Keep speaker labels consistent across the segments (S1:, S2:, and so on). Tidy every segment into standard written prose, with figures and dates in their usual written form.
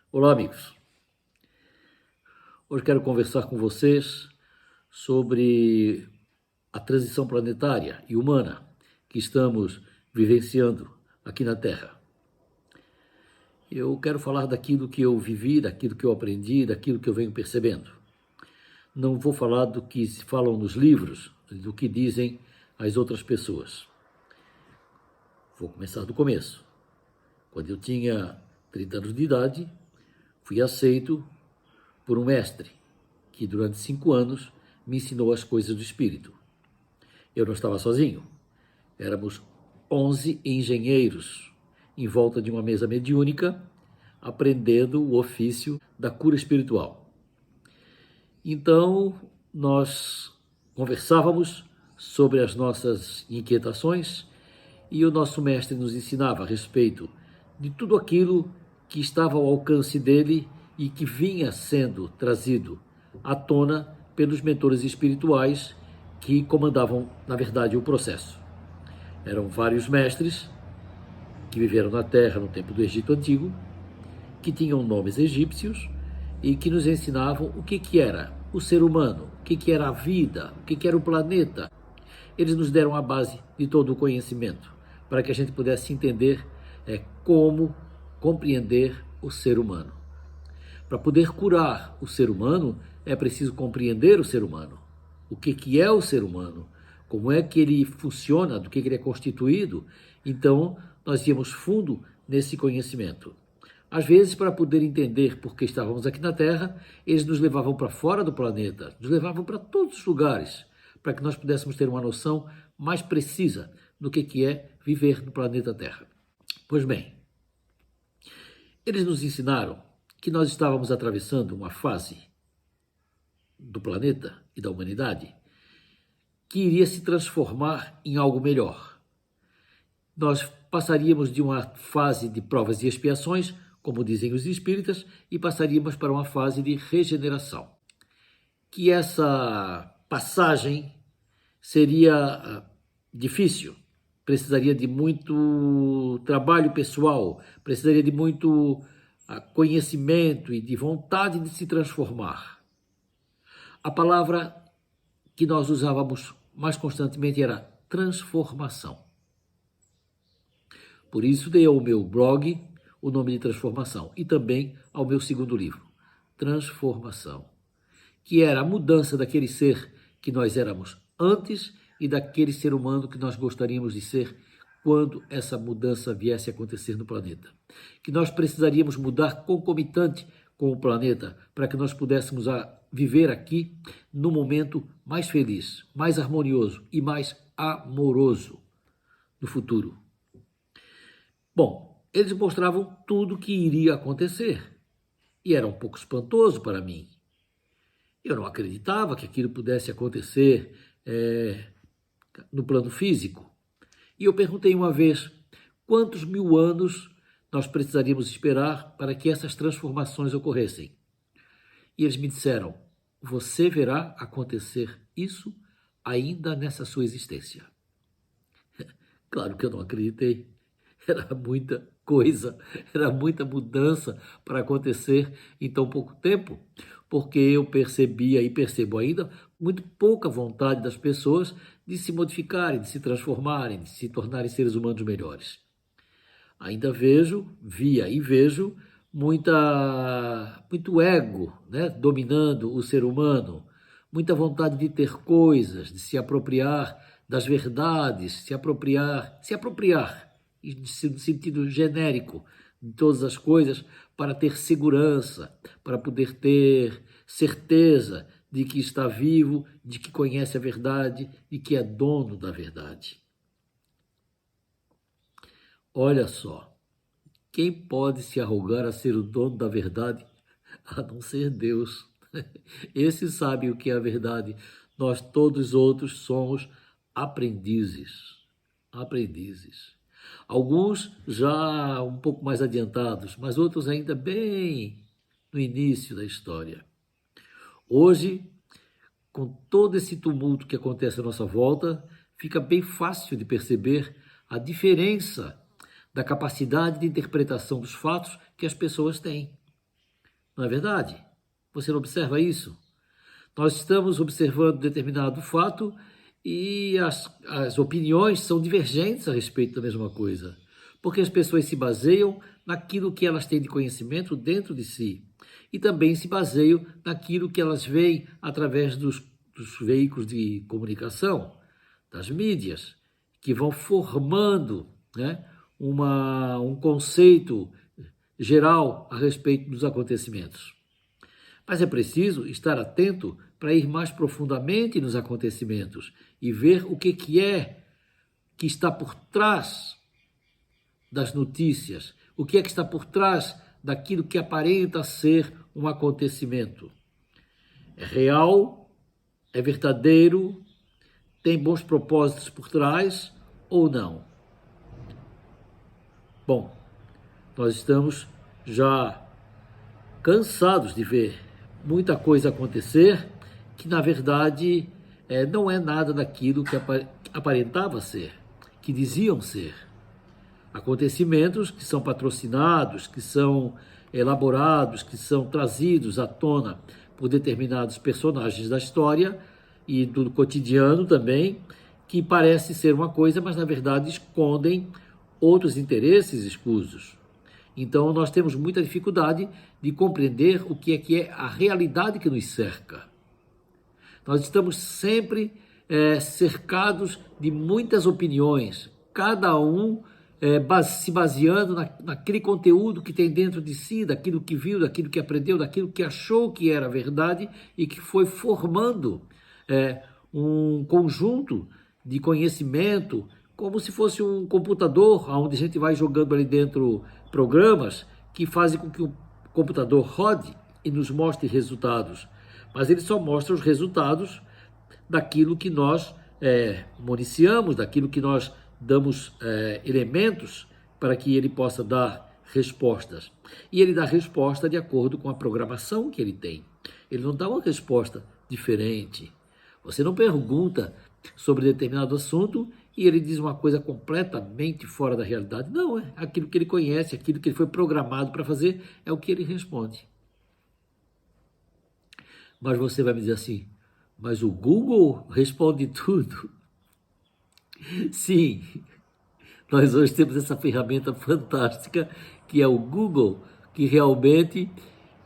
S1: Olá, amigos. Hoje quero conversar com vocês sobre a transição planetária e humana que estamos vivenciando aqui na Terra. Eu quero falar daquilo que eu vivi, daquilo que eu aprendi, daquilo que eu venho percebendo. Não vou falar do que se falam nos livros, do que dizem as outras pessoas. Vou começar do começo. Quando eu tinha 30 anos de idade, fui aceito por um mestre que durante 5 anos me ensinou as coisas do espírito. Eu não estava sozinho. Éramos 11 engenheiros em volta de uma mesa mediúnica, aprendendo o ofício da cura espiritual. Então, nós conversávamos sobre as nossas inquietações e o nosso mestre nos ensinava a respeito de tudo aquilo que estava ao alcance dele e que vinha sendo trazido à tona pelos mentores espirituais que comandavam, na verdade, o processo. Eram vários mestres que viveram na Terra no tempo do Egito Antigo, que tinham nomes egípcios e que nos ensinavam o que era o ser humano, o que era a vida, o que era o planeta. Eles nos deram a base de todo o conhecimento para que a gente pudesse entender como compreender o ser humano. Para poder curar o ser humano, é preciso compreender o ser humano. O que é o ser humano? Como é que ele funciona? Do que ele é constituído? Então, nós íamos fundo nesse conhecimento. Às vezes, para poder entender por que estávamos aqui na Terra, eles nos levavam para fora do planeta, nos levavam para todos os lugares, para que nós pudéssemos ter uma noção mais precisa do que é viver no planeta Terra. Pois bem, eles nos ensinaram que nós estávamos atravessando uma fase do planeta e da humanidade que iria se transformar em algo melhor. Nós passaríamos de uma fase de provas e expiações, como dizem os espíritas, e passaríamos para uma fase de regeneração. Que essa passagem seria difícil, precisaria de muito trabalho pessoal, precisaria de muito conhecimento e de vontade de se transformar. A palavra que nós usávamos mais constantemente era transformação. Por isso dei ao meu blog o nome de Transformação e também ao meu segundo livro, Transformação, que era a mudança daquele ser que nós éramos antes e daquele ser humano que nós gostaríamos de ser quando essa mudança viesse a acontecer no planeta. Que nós precisaríamos mudar concomitante com o planeta para que nós pudéssemos viver aqui no momento mais feliz, mais harmonioso e mais amoroso do futuro. Bom, eles mostravam tudo o que iria acontecer e era um pouco espantoso para mim. Eu não acreditava que aquilo pudesse acontecer no plano físico. E eu perguntei uma vez, quantos 1000 anos nós precisaríamos esperar para que essas transformações ocorressem? E eles me disseram, você verá acontecer isso ainda nessa sua existência. Claro que eu não acreditei. Era muita coisa, era muita mudança para acontecer em tão pouco tempo, porque eu percebia e percebo ainda muito pouca vontade das pessoas de se modificarem, de se transformarem, de se tornarem seres humanos melhores. Ainda via e vejo muito ego, né, dominando o ser humano, muita vontade de ter coisas, de se apropriar das verdades, se apropriar no sentido genérico de todas as coisas, para ter segurança, para poder ter certeza de que está vivo, de que conhece a verdade e que é dono da verdade. Olha só, quem pode se arrogar a ser o dono da verdade a não ser Deus? Esse sabe o que é a verdade. Nós todos outros somos aprendizes. Alguns já um pouco mais adiantados, mas outros ainda bem no início da história. Hoje, com todo esse tumulto que acontece à nossa volta, fica bem fácil de perceber a diferença da capacidade de interpretação dos fatos que as pessoas têm. Não é verdade? Você não observa isso? Nós estamos observando determinado fato e as opiniões são divergentes a respeito da mesma coisa, porque as pessoas se baseiam naquilo que elas têm de conhecimento dentro de si e também se baseiam naquilo que elas veem através dos veículos de comunicação, das mídias, que vão formando, né, um conceito geral a respeito dos acontecimentos. Mas é preciso estar atento para ir mais profundamente nos acontecimentos e ver o que é que está por trás das notícias, o que é que está por trás daquilo que aparenta ser um acontecimento. É real? É verdadeiro? Tem bons propósitos por trás ou não? Bom, nós estamos já cansados de ver muita coisa acontecer que, na verdade, não é nada daquilo que aparentava ser, que diziam ser. Acontecimentos que são patrocinados, que são elaborados, que são trazidos à tona por determinados personagens da história e do cotidiano também, que parece ser uma coisa, mas na verdade escondem outros interesses escusos. Então nós temos muita dificuldade de compreender o que é a realidade que nos cerca. Nós estamos sempre cercados de muitas opiniões, cada um se baseando naquele conteúdo que tem dentro de si, daquilo que viu, daquilo que aprendeu, daquilo que achou que era verdade e que foi formando um conjunto de conhecimento, como se fosse um computador, onde a gente vai jogando ali dentro programas que fazem com que o computador rode e nos mostre resultados. Mas ele só mostra os resultados daquilo que nós municiamos, daquilo que nós damos elementos para que ele possa dar respostas. E ele dá resposta de acordo com a programação que ele tem. Ele não dá uma resposta diferente. Você não pergunta sobre determinado assunto e ele diz uma coisa completamente fora da realidade. Não, é aquilo que ele conhece, aquilo que ele foi programado para fazer, é o que ele responde. Mas você vai me dizer assim, mas o Google responde tudo. Sim, nós hoje temos essa ferramenta fantástica que é o Google, que realmente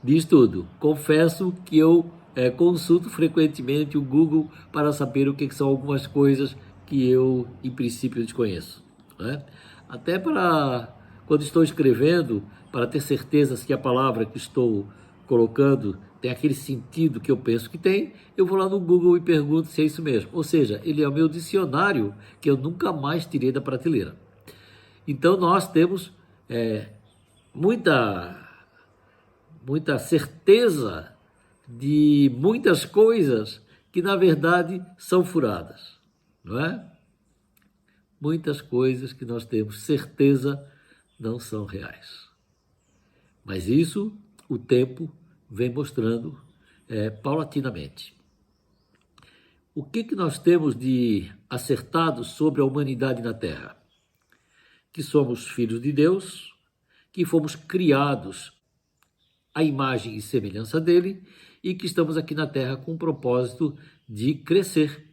S1: diz tudo. Confesso que eu consulto frequentemente o Google para saber o que são algumas coisas que eu, em princípio, desconheço. Né? Até para, quando estou escrevendo, para ter certeza que a palavra que estou colocando tem aquele sentido que eu penso que tem, eu vou lá no Google e pergunto se é isso mesmo. Ou seja, ele é o meu dicionário que eu nunca mais tirei da prateleira. Então nós temos muita certeza de muitas coisas que na verdade são furadas, não é? Muitas coisas que nós temos certeza não são reais. Mas isso o tempo vem mostrando paulatinamente. O que nós temos de acertado sobre a humanidade na Terra? Que somos filhos de Deus, que fomos criados à imagem e semelhança dele e que estamos aqui na Terra com o propósito de crescer,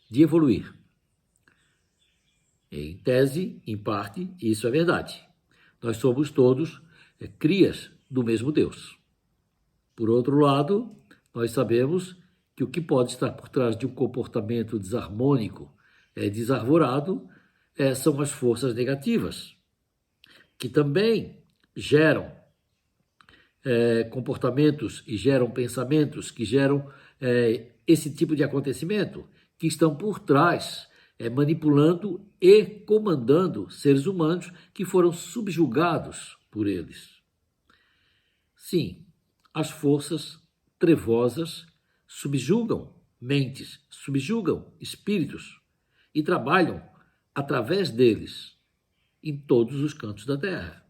S1: de evoluir. Em tese, em parte, isso é verdade. Nós somos todos crias do mesmo Deus. Por outro lado, nós sabemos que o que pode estar por trás de um comportamento desarmônico, desarvorado, são as forças negativas, que também geram comportamentos e geram pensamentos que geram esse tipo de acontecimento, que estão por trás, manipulando e comandando seres humanos que foram subjugados por eles. Sim, as forças trevosas subjugam mentes, subjugam espíritos e trabalham através deles em todos os cantos da Terra.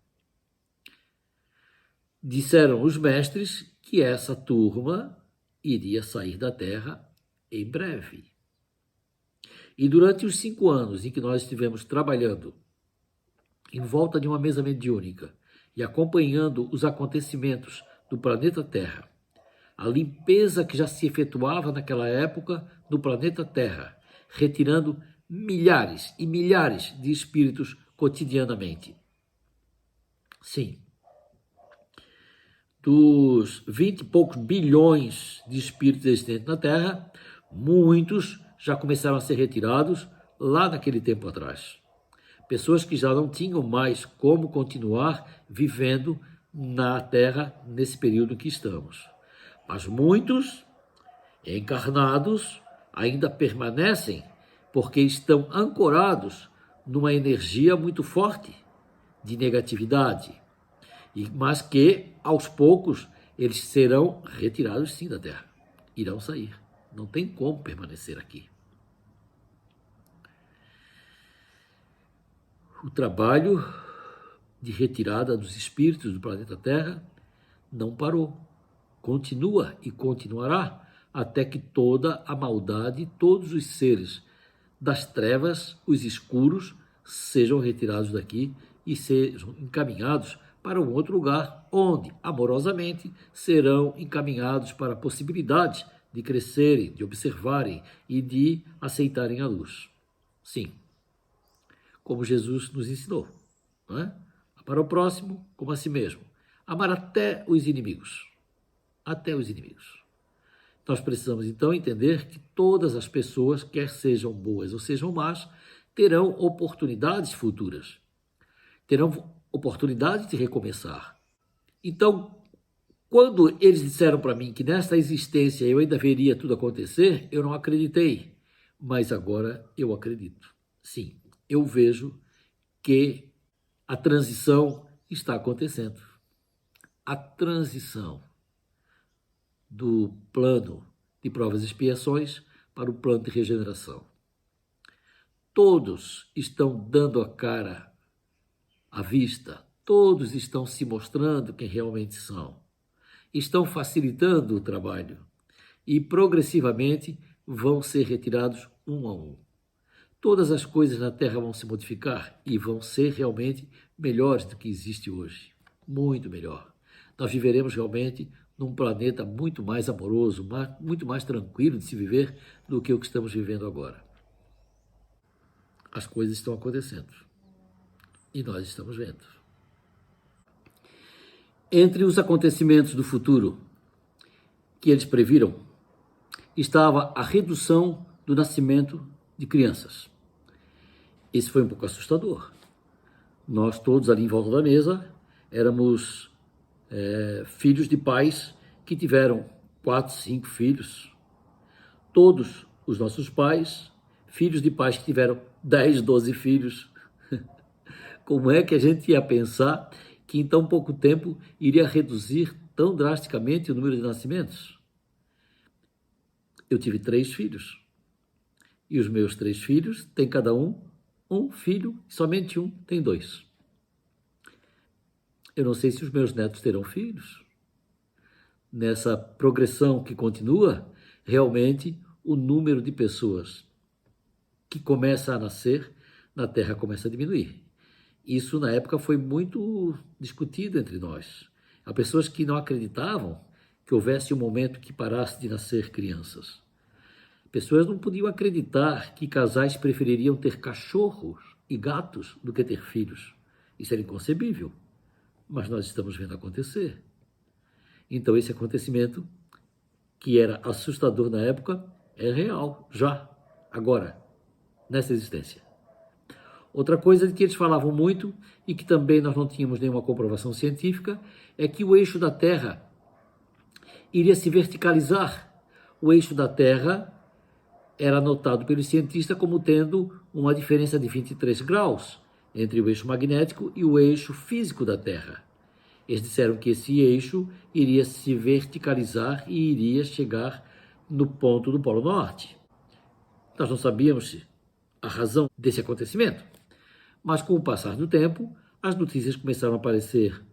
S1: Disseram os mestres que essa turma iria sair da Terra em breve. E durante os 5 anos em que nós estivemos trabalhando em volta de uma mesa mediúnica e acompanhando os acontecimentos do planeta Terra, a limpeza que já se efetuava naquela época no planeta Terra, retirando milhares e milhares de espíritos cotidianamente. Sim, dos 20 e poucos bilhões de espíritos existentes na Terra, muitos já começaram a ser retirados lá naquele tempo atrás. Pessoas que já não tinham mais como continuar vivendo na Terra nesse período que estamos. Mas muitos encarnados ainda permanecem porque estão ancorados numa energia muito forte de negatividade, mas que aos poucos eles serão retirados sim da Terra, irão sair, não tem como permanecer aqui. O trabalho de retirada dos espíritos do planeta Terra não parou, continua e continuará até que toda a maldade, todos os seres das trevas, os escuros, sejam retirados daqui e sejam encaminhados para um outro lugar, onde, amorosamente, serão encaminhados para a possibilidade de crescerem, de observarem e de aceitarem a luz. Sim, como Jesus nos ensinou, não é? Para o próximo como a si mesmo. Amar até os inimigos. Até os inimigos. Nós precisamos, então, entender que todas as pessoas, quer sejam boas ou sejam más, terão oportunidades futuras. Terão oportunidade de recomeçar. Então, quando eles disseram para mim que nesta existência eu ainda veria tudo acontecer, eu não acreditei. Mas agora eu acredito. Sim, eu vejo que a transição está acontecendo. A transição do plano de provas e expiações para o plano de regeneração. Todos estão dando a cara à vista, todos estão se mostrando quem realmente são. Estão facilitando o trabalho e progressivamente vão ser retirados um a um. Todas as coisas na Terra vão se modificar e vão ser realmente melhores do que existe hoje. Muito melhor. Nós viveremos realmente num planeta muito mais amoroso, muito mais tranquilo de se viver do que o que estamos vivendo agora. As coisas estão acontecendo e nós estamos vendo. Entre os acontecimentos do futuro que eles previram, estava a redução do nascimento de crianças. Esse foi um pouco assustador. Nós todos ali em volta da mesa éramos filhos de pais que tiveram 4, 5 filhos. Todos os nossos pais, filhos de pais que tiveram 10, 12 filhos. Como é que a gente ia pensar que em tão pouco tempo iria reduzir tão drasticamente o número de nascimentos? Eu tive 3 filhos. E os meus 3 filhos têm cada um filho, e somente um tem 2. Eu não sei se os meus netos terão filhos. Nessa progressão que continua, realmente o número de pessoas que começa a nascer na Terra começa a diminuir. Isso na época foi muito discutido entre nós. Há pessoas que não acreditavam que houvesse um momento que parasse de nascer crianças. Pessoas não podiam acreditar que casais prefeririam ter cachorros e gatos do que ter filhos. Isso era inconcebível, mas nós estamos vendo acontecer. Então esse acontecimento, que era assustador na época, é real, já, agora, nessa existência. Outra coisa de que eles falavam muito, e que também nós não tínhamos nenhuma comprovação científica, é que o eixo da Terra iria se verticalizar. O eixo da Terra era notado pelos cientistas como tendo uma diferença de 23 graus entre o eixo magnético e o eixo físico da Terra. Eles disseram que esse eixo iria se verticalizar e iria chegar no ponto do Polo Norte. Nós não sabíamos a razão desse acontecimento, mas com o passar do tempo, as notícias começaram a aparecer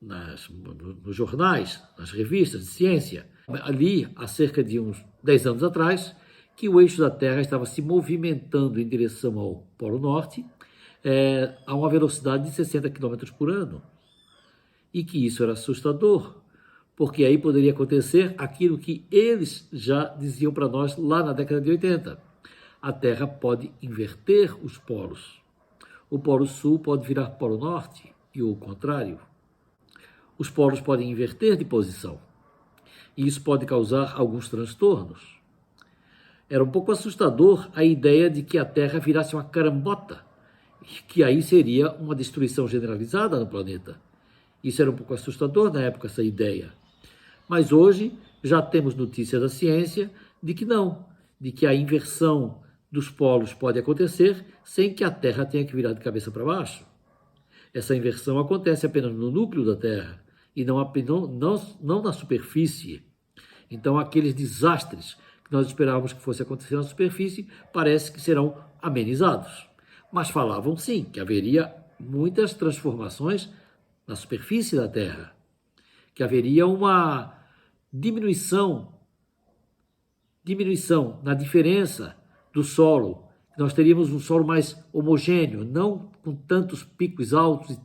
S1: nos jornais, nas revistas de ciência, ali há cerca de uns 10 anos atrás, que o eixo da Terra estava se movimentando em direção ao Polo Norte a uma velocidade de 60 km por ano. e que isso era assustador, porque aí poderia acontecer aquilo que eles já diziam para nós lá na década de 80. A Terra pode inverter os polos. O Polo Sul pode virar Polo Norte e o contrário. Os polos podem inverter de posição e isso pode causar alguns transtornos. Era um pouco assustador a ideia de que a Terra virasse uma carambota, que aí seria uma destruição generalizada no planeta. Isso era um pouco assustador na época, essa ideia. Mas hoje já temos notícia da ciência de que não, de que a inversão dos polos pode acontecer sem que a Terra tenha que virar de cabeça para baixo. Essa inversão acontece apenas no núcleo da Terra e não na superfície. Então, aqueles desastres que nós esperávamos que fosse acontecer na superfície parece que serão amenizados. Mas falavam sim que haveria muitas transformações na superfície da Terra, que haveria uma diminuição na diferença do solo. Nós teríamos um solo mais homogêneo, não com tantos picos altos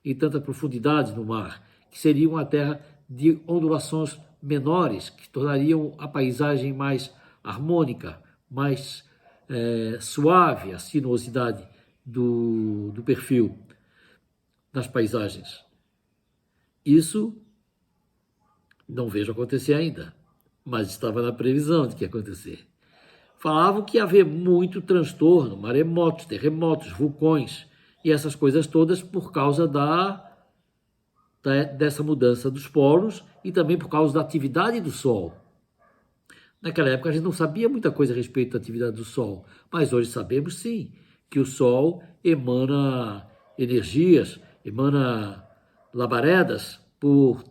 S1: e tanta profundidade no mar, que seria uma terra de ondulações menores, que tornariam a paisagem mais harmônica, mais suave, a sinuosidade do perfil nas paisagens. Isso não vejo acontecer ainda, mas estava na previsão de que ia acontecer. Falavam que ia haver muito transtorno, maremotos, terremotos, vulcões e essas coisas todas por causa dessa mudança dos polos e também por causa da atividade do Sol. Naquela época a gente não sabia muita coisa a respeito da atividade do Sol, mas hoje sabemos sim que o Sol emana energias, emana labaredas por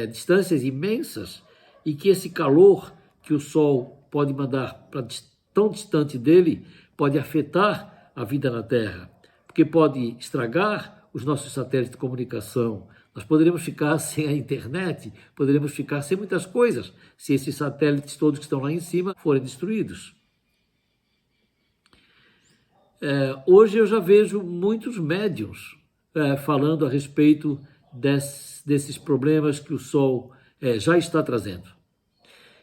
S1: distâncias imensas e que esse calor que o Sol pode mandar para tão distante dele pode afetar a vida na Terra, porque pode estragar os nossos satélites de comunicação. Nós poderíamos ficar sem a internet, poderíamos ficar sem muitas coisas se esses satélites todos que estão lá em cima forem destruídos. Hoje eu já vejo muitos médiuns falando a respeito desses problemas que o Sol já está trazendo.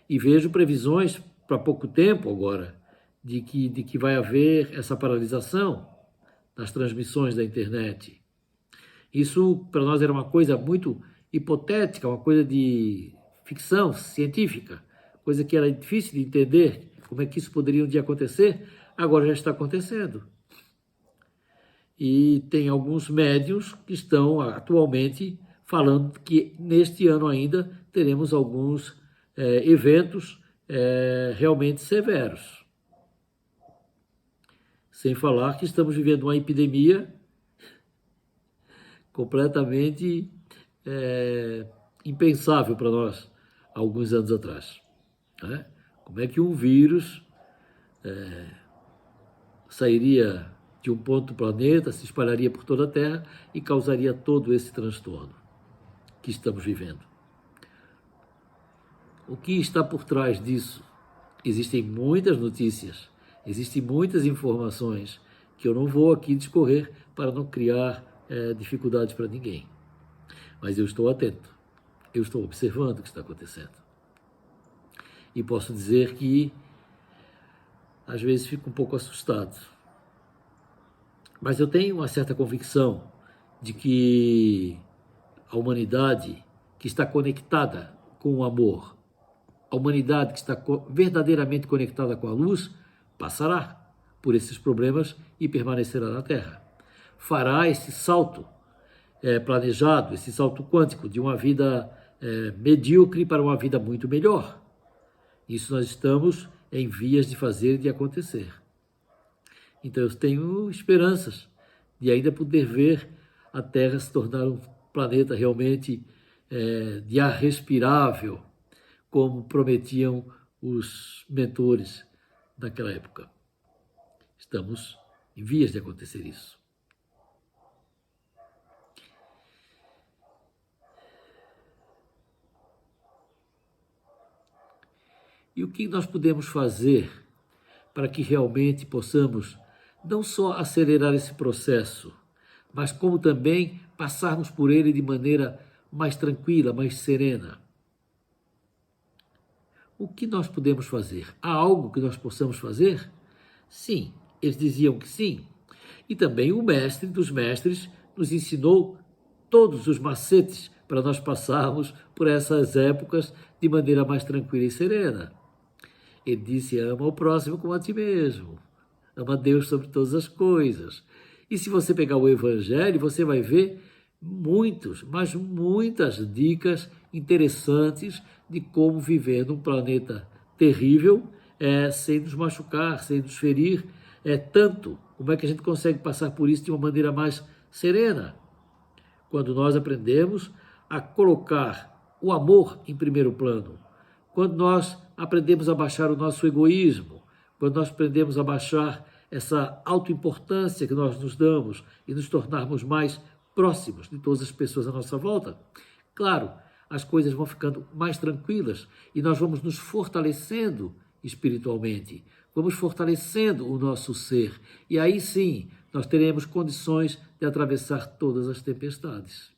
S1: E vejo previsões para pouco tempo agora de que vai haver essa paralisação nas transmissões da internet. Isso para nós era uma coisa muito hipotética, uma coisa de ficção científica, coisa que era difícil de entender como é que isso poderia um dia acontecer, agora já está acontecendo. E tem alguns médiuns que estão atualmente falando que neste ano ainda teremos alguns eventos realmente severos. Sem falar que estamos vivendo uma epidemia completamente impensável para nós há alguns anos atrás. Né? Como é que um vírus sairia de um ponto do planeta, se espalharia por toda a Terra e causaria todo esse transtorno que estamos vivendo? O que está por trás disso? Existem muitas notícias, existem muitas informações que eu não vou aqui discorrer para não criar dificuldades para ninguém. Mas eu estou atento, eu estou observando o que está acontecendo. E posso dizer que às vezes fico um pouco assustado. Mas eu tenho uma certa convicção de que a humanidade que está conectada com o amor, a humanidade que está verdadeiramente conectada com a luz, passará por esses problemas e permanecerá na Terra. Fará esse salto planejado, esse salto quântico de uma vida medíocre para uma vida muito melhor. Isso nós estamos em vias de fazer e de acontecer. Então eu tenho esperanças de ainda poder ver a Terra se tornar um planeta realmente de ar respirável, como prometiam os mentores daquela época. Estamos em vias de acontecer isso. E o que nós podemos fazer para que realmente possamos não só acelerar esse processo, mas como também passarmos por ele de maneira mais tranquila, mais serena. O que nós podemos fazer? Há algo que nós possamos fazer? Sim, eles diziam que sim. E também o mestre dos mestres nos ensinou todos os macetes para nós passarmos por essas épocas de maneira mais tranquila e serena. Ele disse: ama o próximo como a ti mesmo. Ama Deus sobre todas as coisas. E se você pegar o Evangelho, você vai ver mas muitas dicas interessantes de como viver num planeta terrível, sem nos machucar, sem nos ferir. Tanto como é que a gente consegue passar por isso de uma maneira mais serena. Quando nós aprendemos a colocar o amor em primeiro plano, quando nós aprendemos a baixar o nosso egoísmo, quando nós aprendemos a baixar essa autoimportância que nós nos damos e nos tornarmos mais próximos de todas as pessoas à nossa volta, claro, as coisas vão ficando mais tranquilas e nós vamos nos fortalecendo espiritualmente, vamos fortalecendo o nosso ser e aí sim nós teremos condições de atravessar todas as tempestades.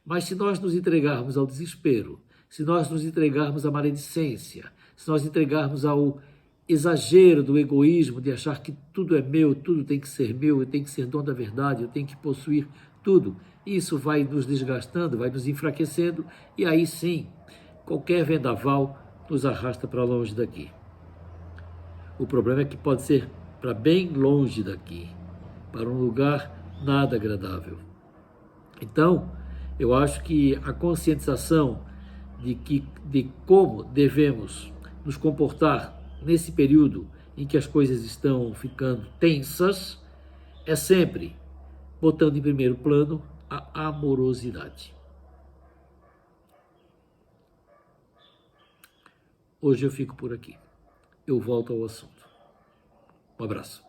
S1: Mas se nós nos entregarmos ao desespero, se nós nos entregarmos à maledicência, se nós entregarmos ao exagero do egoísmo, de achar que tudo é meu, tudo tem que ser meu, eu tenho que ser dono da verdade, eu tenho que possuir tudo, isso vai nos desgastando, vai nos enfraquecendo e aí sim, qualquer vendaval nos arrasta para longe daqui. O problema é que pode ser para bem longe daqui, para um lugar nada agradável. Então, eu acho que a conscientização de como devemos nos comportar nesse período em que as coisas estão ficando tensas é sempre botando em primeiro plano a amorosidade. Hoje eu fico por aqui. Eu volto ao assunto. Um abraço.